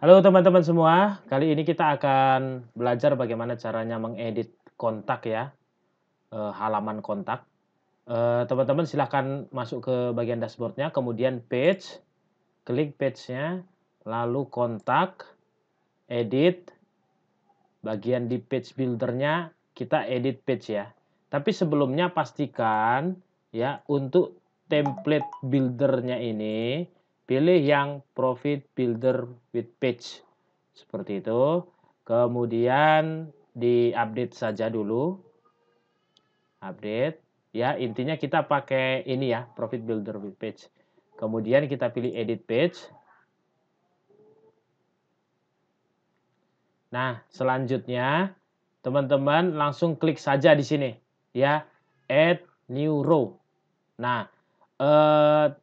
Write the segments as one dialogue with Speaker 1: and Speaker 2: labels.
Speaker 1: Halo teman-teman semua, kali ini kita akan belajar bagaimana caranya mengedit kontak ya, halaman kontak. Teman-teman silahkan masuk ke bagian dashboard-nya, kemudian page, klik page-nya, lalu kontak, edit, bagian di page builder-nya kita edit page ya. Tapi sebelumnya pastikan ya untuk template builder-nya ini pilih yang profit builder with page. Seperti itu. Kemudian di-update saja dulu. Update. Ya, intinya kita pakai ini ya, profit builder with page. Kemudian kita pilih edit page. Nah, selanjutnya teman-teman langsung klik saja di sini ya, add new row. Nah, eh,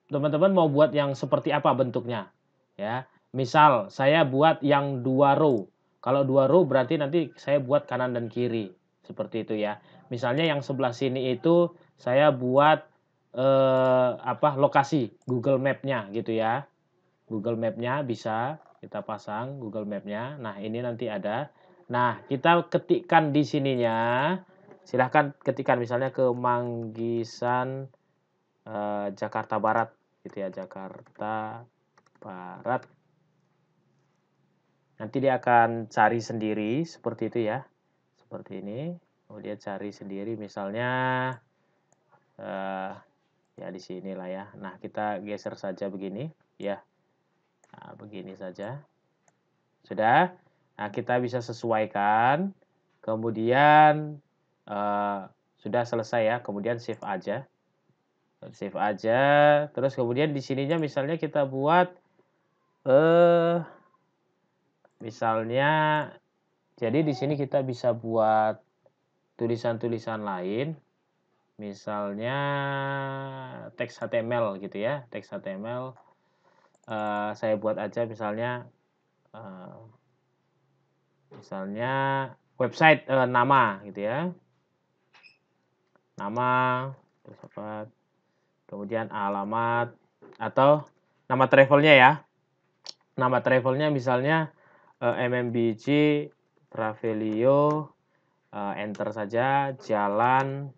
Speaker 1: teman-teman mau buat yang seperti apa bentuknya ya. Misal saya buat yang 2 row. Kalau 2 row berarti nanti saya buat kanan dan kiri, seperti itu ya. Misalnya yang sebelah sini itu saya buat lokasi Google Map-nya gitu ya. Google Map-nya bisa kita pasang Google Map-nya. Nah, ini nanti ada. Nah, kita ketikkan di sininya. Silahkan ketikkan misalnya ke Manggisan Jakarta Barat gitu ya, Jakarta Barat. Nanti dia akan cari sendiri seperti itu ya. Seperti ini. Kemudian cari sendiri misalnya ya di sinilah ya. Nah, kita geser saja begini ya. Nah, begini saja. Sudah. Nah, kita bisa sesuaikan. Kemudian sudah selesai ya. Kemudian save aja. Save aja. Terus kemudian di sininya misalnya kita buat misalnya jadi di sini kita bisa buat tulisan-tulisan lain. Misalnya teks HTML gitu ya. Teks HTML saya buat aja misalnya website nama gitu ya. Nama, terus apa? Kemudian alamat atau nama travelnya ya. Nama travelnya misalnya MMBG Travelio, enter saja jalan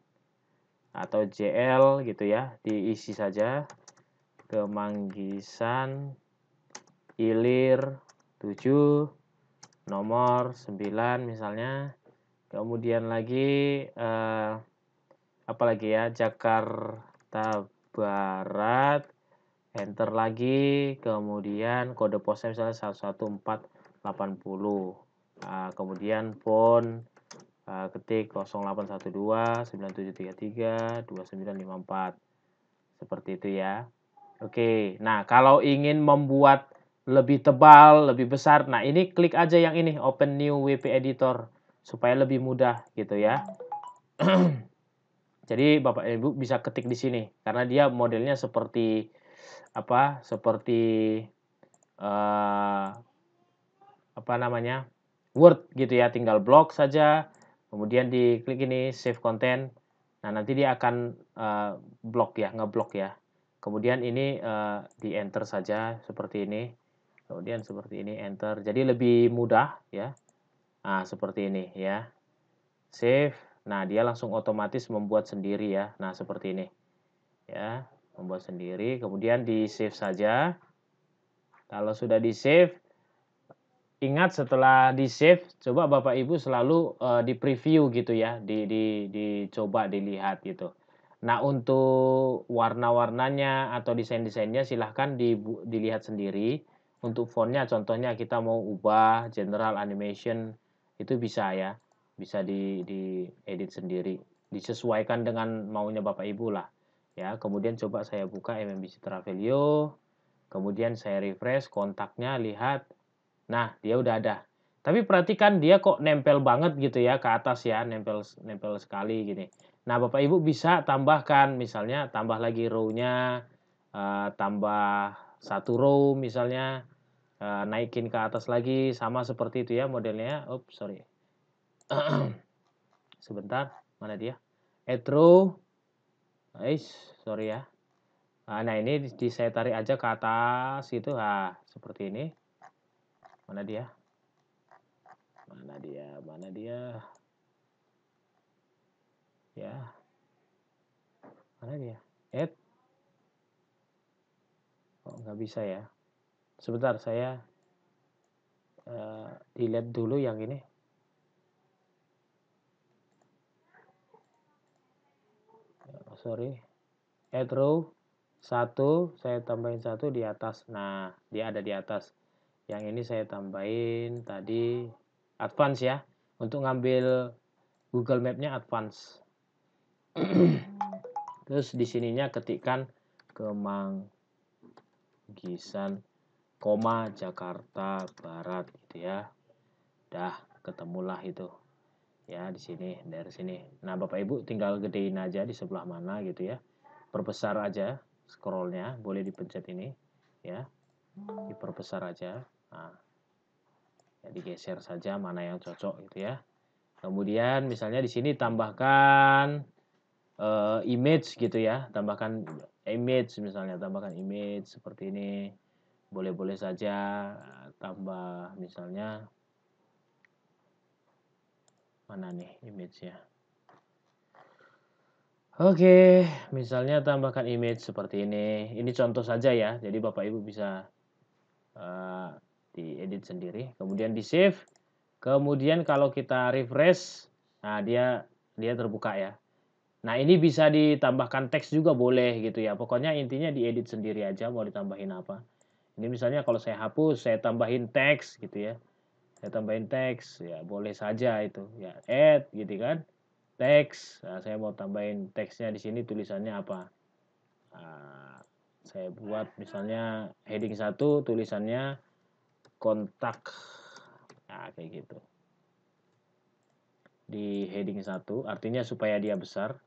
Speaker 1: atau JL gitu ya, diisi saja ke Manggisan Ilir 7 nomor 9 misalnya. Kemudian lagi apalagi ya, Jakarta Barat, enter lagi, kemudian kode posnya misalnya 11480. Kemudian phone ketik 0812 9733 2954. Seperti itu ya. Oke. Nah, kalau ingin membuat lebih tebal, lebih besar, nah ini klik aja yang ini, open new WP editor supaya lebih mudah gitu ya. Jadi Bapak Ibu bisa ketik di sini karena dia modelnya seperti apa? Seperti eh, apa namanya? Word gitu ya, tinggal blok saja. Kemudian diklik ini save content. Nah, nanti dia akan blok ya, ngeblok ya. Kemudian ini di enter saja seperti ini. Kemudian seperti ini enter. Jadi lebih mudah ya. Nah, seperti ini ya. Save. Nah, dia langsung otomatis membuat sendiri ya. Nah, seperti ini. Ya, membuat sendiri. Kemudian di save saja. Kalau sudah di save, ingat setelah di save, coba Bapak Ibu selalu di preview gitu ya, dicoba dilihat gitu. Nah, untuk warna-warnanya atau desain-desainnya silahkan dilihat sendiri. Untuk fontnya contohnya kita mau ubah general animation itu bisa ya, bisa di edit sendiri, disesuaikan dengan maunya Bapak Ibu lah. Ya, kemudian coba saya buka MMBC Travelio, kemudian saya refresh kontaknya, lihat. Nah, dia udah ada. Tapi perhatikan dia kok nempel banget gitu ya ke atas ya, nempel nempel sekali gini. Nah, Bapak Ibu bisa tambahkan misalnya tambah lagi row-nya, tambah satu row misalnya, naikin ke atas lagi sama seperti itu ya modelnya. Oops, sorry. Sebentar, mana dia? Add row. Sorry ya. Nah, ini saya tarik aja ke atas gitu. Nah, seperti ini. Mana dia? Mana dia? Mana dia? Ya. Mana dia? Kok nggak bisa ya? Sebentar, saya dilihat dulu yang ini. Sorry. Add row 1, saya tambahin 1 di atas. Nah, dia ada di atas. Yang ini saya tambahin tadi advance ya. Untuk ngambil Google Map-nya advance. Terus di sininya ketikkan Kemanggisan, Jakarta Barat gitu ya. Dah ketemulah itu. Ya, di sini, dari sini. Nah, Bapak Ibu tinggal gedein aja di sebelah mana gitu ya. Perbesar aja scrollnya, boleh dipencet ini ya. Diperbesar aja. Nah, ya digeser saja mana yang cocok gitu ya. Kemudian misalnya di sini tambahkan image gitu ya, tambahkan image misalnya, tambahkan image seperti ini. Boleh-boleh saja tambah misalnya mana nih image-nya. Oke, misalnya tambahkan image seperti ini. Ini contoh saja ya. Jadi Bapak Ibu bisa diedit sendiri. Kemudian di save. Kemudian kalau kita refresh, nah dia terbuka ya. Nah ini bisa ditambahkan teks juga boleh gitu ya. Pokoknya intinya diedit sendiri aja mau ditambahin apa. Ini misalnya kalau saya hapus, saya tambahin teks gitu ya. Saya tambahin teks, ya boleh saja itu. Ya add gitu kan. Teks, nah, saya mau tambahin teksnya di sini tulisannya apa. Nah, saya buat misalnya heading 1 tulisannya kontak. Nah kayak gitu. Di heading 1 artinya supaya dia besar.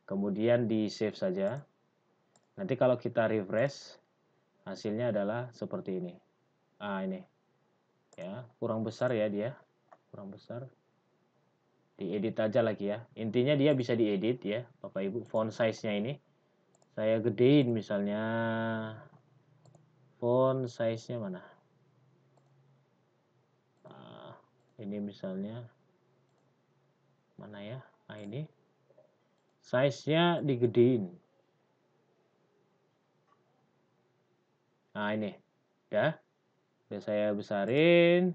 Speaker 1: Kemudian di save saja. Nanti kalau kita refresh, hasilnya adalah seperti ini. Ini. Ya, kurang besar ya dia. Kurang besar. Diedit aja lagi ya. Intinya dia bisa diedit ya, Bapak Ibu. Font size-nya ini saya gedein misalnya. Font size-nya mana? Ini misalnya mana ya? Nah, ini. Size-nya digedein. Nah, ini. Ya. Udah saya besarin.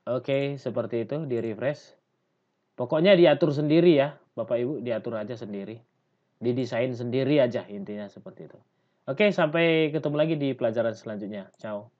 Speaker 1: Oke, seperti itu di refresh. Pokoknya diatur sendiri ya, Bapak Ibu, diatur aja sendiri. Didesain sendiri aja intinya seperti itu. Oke, sampai ketemu lagi di pelajaran selanjutnya. Ciao.